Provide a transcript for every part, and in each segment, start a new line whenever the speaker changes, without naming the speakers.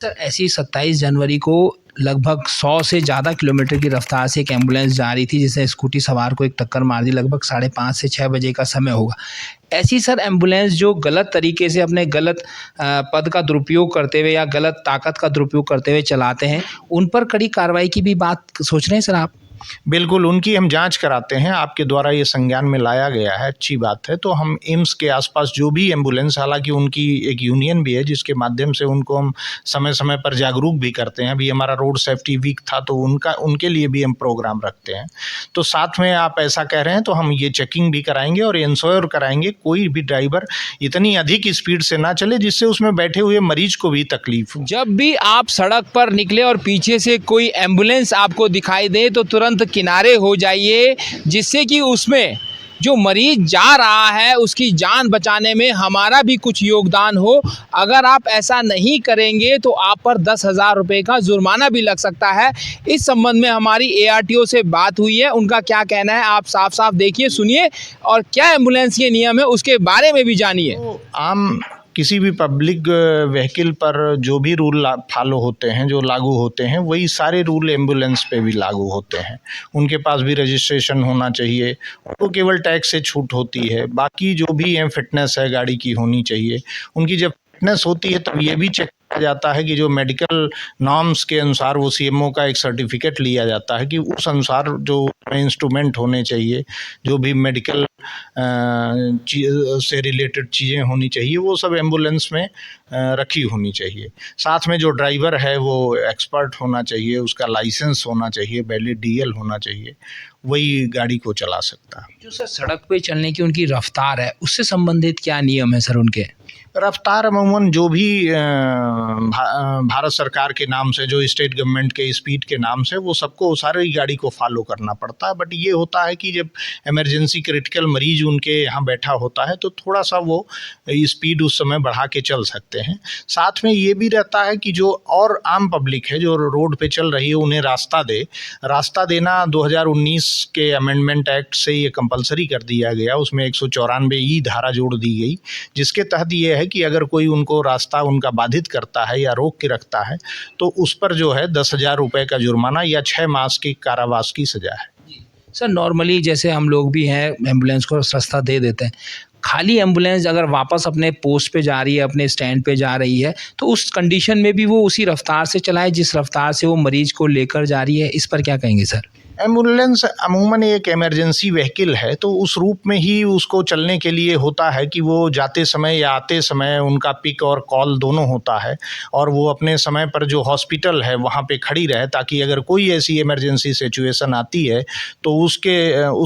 Sir ऐसी 27 जनवरी को लगभग 100 से ज़्यादा किलोमीटर की रफ्तार से एक एम्बुलेंस जा रही थी जिसने स्कूटी सवार को एक टक्कर मार दी। लगभग 5:30 से 6 बजे का समय होगा। ऐसी सर एम्बुलेंस जो गलत तरीके से अपने गलत पद का दुरुपयोग करते हुए या गलत ताकत का दुरुपयोग करते हुए चलाते हैं, उन पर कड़ी कार्रवाई की भी बात सोच रहे हैं सर आप?
बिल्कुल, उनकी हम जांच कराते हैं। आपके द्वारा ये संज्ञान में लाया गया है, अच्छी बात है। तो हम एम्स के आसपास जो भी एम्बुलेंस, हालांकि उनकी एक यूनियन भी है जिसके माध्यम से उनको हम समय समय पर जागरूक भी करते हैं। अभी हमारा रोड सेफ्टी वीक था तो उनके लिए भी हम प्रोग्राम रखते हैं। तो साथ में आप ऐसा कह रहे हैं तो हम ये चेकिंग भी कराएंगे और इंश्योर कराएंगे कोई भी ड्राइवर इतनी अधिक स्पीड से ना चले जिससे उसमें बैठे हुए मरीज को भी तकलीफ हो।
जब भी आप सड़क पर निकले और पीछे से कोई एम्बुलेंस आपको दिखाई दे तो तुरंत किनारे हो जाइए, जिससे कि उसमें जो मरीज जा रहा है उसकी जान बचाने में हमारा भी कुछ योगदान हो। अगर आप ऐसा नहीं करेंगे तो आप पर 10,000 रुपये का जुर्माना भी लग सकता है। इस संबंध में हमारी ARTO से बात हुई है, उनका क्या कहना है आप साफ साफ देखिए, सुनिए और क्या एम्बुलेंस के नियम है उसके बारे में भी जानिए।
तो आम किसी भी पब्लिक व्हीकल पर जो भी रूल फॉलो होते हैं, जो लागू होते हैं, वही सारे रूल एम्बुलेंस पे भी लागू होते हैं। उनके पास भी रजिस्ट्रेशन होना चाहिए, उनको केवल टैक्स से छूट होती है। बाकी जो भी है फिटनेस है गाड़ी की होनी चाहिए। उनकी जब फिटनेस होती है तब ये भी चेक किया जाता है कि जो मेडिकल नॉर्म्स के अनुसार वो CMO का एक सर्टिफिकेट लिया जाता है कि उस अनुसार जो इंस्ट्रूमेंट होने चाहिए, जो भी मेडिकल से रिलेटेड चीज़ें होनी चाहिए, वो सब एम्बुलेंस में रखी होनी चाहिए। साथ में जो ड्राइवर है वो एक्सपर्ट होना चाहिए, उसका लाइसेंस होना चाहिए, वैलिड DL होना चाहिए, वही गाड़ी को चला सकता है।
जो सर सड़क पे चलने की उनकी रफ्तार है उससे संबंधित क्या नियम है सर उनके?
रफ्तार अमूमन जो भी भारत सरकार के नाम से, जो स्टेट गवर्नमेंट के स्पीड के नाम से, वो सबको सारी गाड़ी को फॉलो करना पड़ता है। बट ये होता है कि जब इमरजेंसी क्रिटिकल मरीज उनके यहाँ बैठा होता है तो थोड़ा सा वो स्पीड उस समय बढ़ा के चल सकते हैं। साथ में ये भी रहता है कि जो और आम पब्लिक है जो रोड पे चल रही है उन्हें रास्ता देना 2019 के अमेंडमेंट एक्ट से ये कंपलसरी कर दिया गया। उसमें 194E धारा जोड़ दी गई, जिसके तहत ये है कि अगर कोई उनको रास्ता उनका बाधित करता है या रोक के रखता है तो उस पर जो है 10,000 रुपये का जुर्माना या 6 मास की कारावास की सजा है।
सर नॉर्मली जैसे हम लोग भी हैं एम्बुलेंस को रास्ता दे देते हैं, खाली एम्बुलेंस अगर वापस अपने पोस्ट पे जा रही है, अपने स्टैंड पे जा रही है, तो उस कंडीशन में भी वो उसी रफ्तार से चलाए जिस रफ्तार से वो मरीज को लेकर जा रही है, इस पर क्या कहेंगे सर?
एम्बुलेंस अमूमन एक इमरजेंसी व्हीकल है तो उस रूप में ही उसको चलने के लिए होता है कि वो जाते समय या आते समय उनका पिक और कॉल दोनों होता है और वो अपने समय पर जो हॉस्पिटल है वहाँ पे खड़ी रहे, ताकि अगर कोई ऐसी इमरजेंसी सिचुएशन आती है तो उस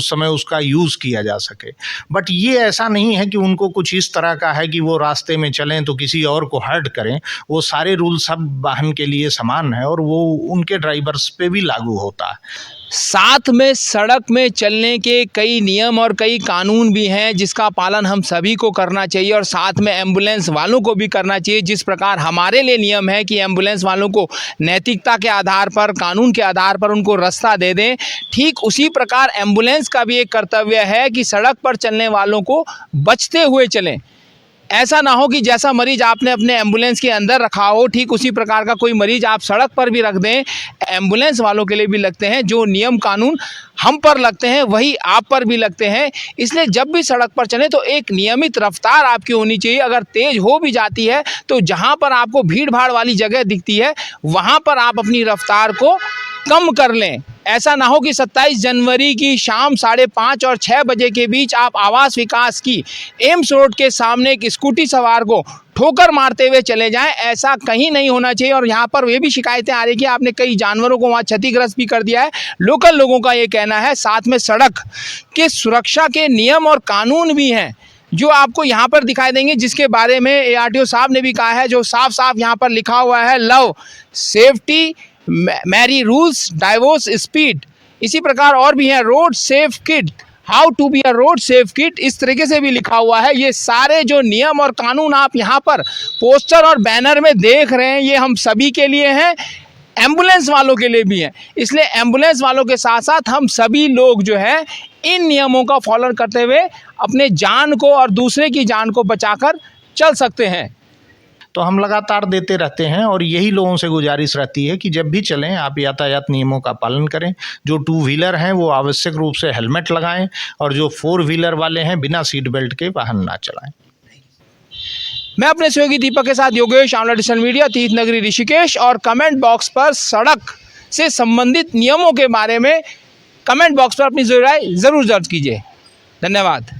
समय उसका यूज़ किया जा सके। बट ये ऐसा नहीं है कि उनको कुछ इस तरह का है कि वो रास्ते में चलें तो किसी और को हर्ट करें। वो सारे रूल सब वाहन के लिए समान है और वो उनके ड्राइवर्स पे भी लागू होता है।
साथ में सड़क में चलने के कई नियम और कई कानून भी हैं जिसका पालन हम सभी को करना चाहिए और साथ में एम्बुलेंस वालों को भी करना चाहिए। जिस प्रकार हमारे लिए नियम है कि एम्बुलेंस वालों को नैतिकता के आधार पर, कानून के आधार पर उनको रास्ता दे दें, ठीक उसी प्रकार एम्बुलेंस का भी एक कर्तव्य है कि सड़क पर चलने वालों को बचते हुए चलें। ऐसा ना हो कि जैसा मरीज आपने अपने एम्बुलेंस के अंदर रखा हो, ठीक उसी प्रकार का कोई मरीज आप सड़क पर भी रख दें। एम्बुलेंस वालों के लिए भी लगते हैं, जो नियम कानून हम पर लगते हैं वही आप पर भी लगते हैं। इसलिए जब भी सड़क पर चलें तो एक नियमित रफ्तार आपकी होनी चाहिए। अगर तेज हो भी जाती है तो जहां पर आपको भीड़ भाड़ वाली जगह दिखती है वहां पर आप अपनी रफ्तार को कम कर लें। ऐसा ना हो कि 27 जनवरी की शाम 5:30 और 6 बजे के बीच आप आवास विकास की एम्स रोड के सामने एक स्कूटी सवार को ठोकर मारते हुए चले जाएं। ऐसा कहीं नहीं होना चाहिए। और यहाँ पर ये भी शिकायतें आ रही कि आपने कई जानवरों को वहाँ क्षतिग्रस्त भी कर दिया है, लोकल लोगों का ये कहना है। साथ में सड़क के सुरक्षा के नियम और कानून भी हैं जो आपको यहाँ पर दिखाई देंगे, जिसके बारे में ARTO साहब ने भी कहा है, जो साफ साफ यहाँ पर लिखा हुआ है, love safety, marry rules, divorce speed. इसी प्रकार और भी है, road safe kid, how to be a road safe kid, इस तरीके से भी लिखा हुआ है। ये सारे जो नियम और कानून आप यहाँ पर पोस्टर और बैनर में देख रहे हैं, ये हम सभी के लिए हैं, एम्बुलेंस वालों के लिए भी हैं। इसलिए एम्बुलेंस वालों के साथ साथ हम सभी लोग जो है इन नियमों का फॉलो करते हुए अपने जान को और दूसरे की जान को बचाकर चल सकते हैं।
तो हम लगातार देते रहते हैं और यही लोगों से गुजारिश रहती है कि जब भी चलें आप यातायात नियमों का पालन करें। जो 2 व्हीलर हैं वो आवश्यक रूप से हेलमेट लगाएं और जो 4 व्हीलर वाले हैं बिना सीट बेल्ट के वाहन ना चलाएं।
मैं अपने सहयोगी दीपक के साथ योगेश, आमला डिजिटल मीडिया, तीर्थ नगरी ऋषिकेश। और कमेंट बॉक्स पर सड़क से संबंधित नियमों के बारे में कमेंट बॉक्स पर अपनी राय जरूर दर्ज कीजिए। धन्यवाद।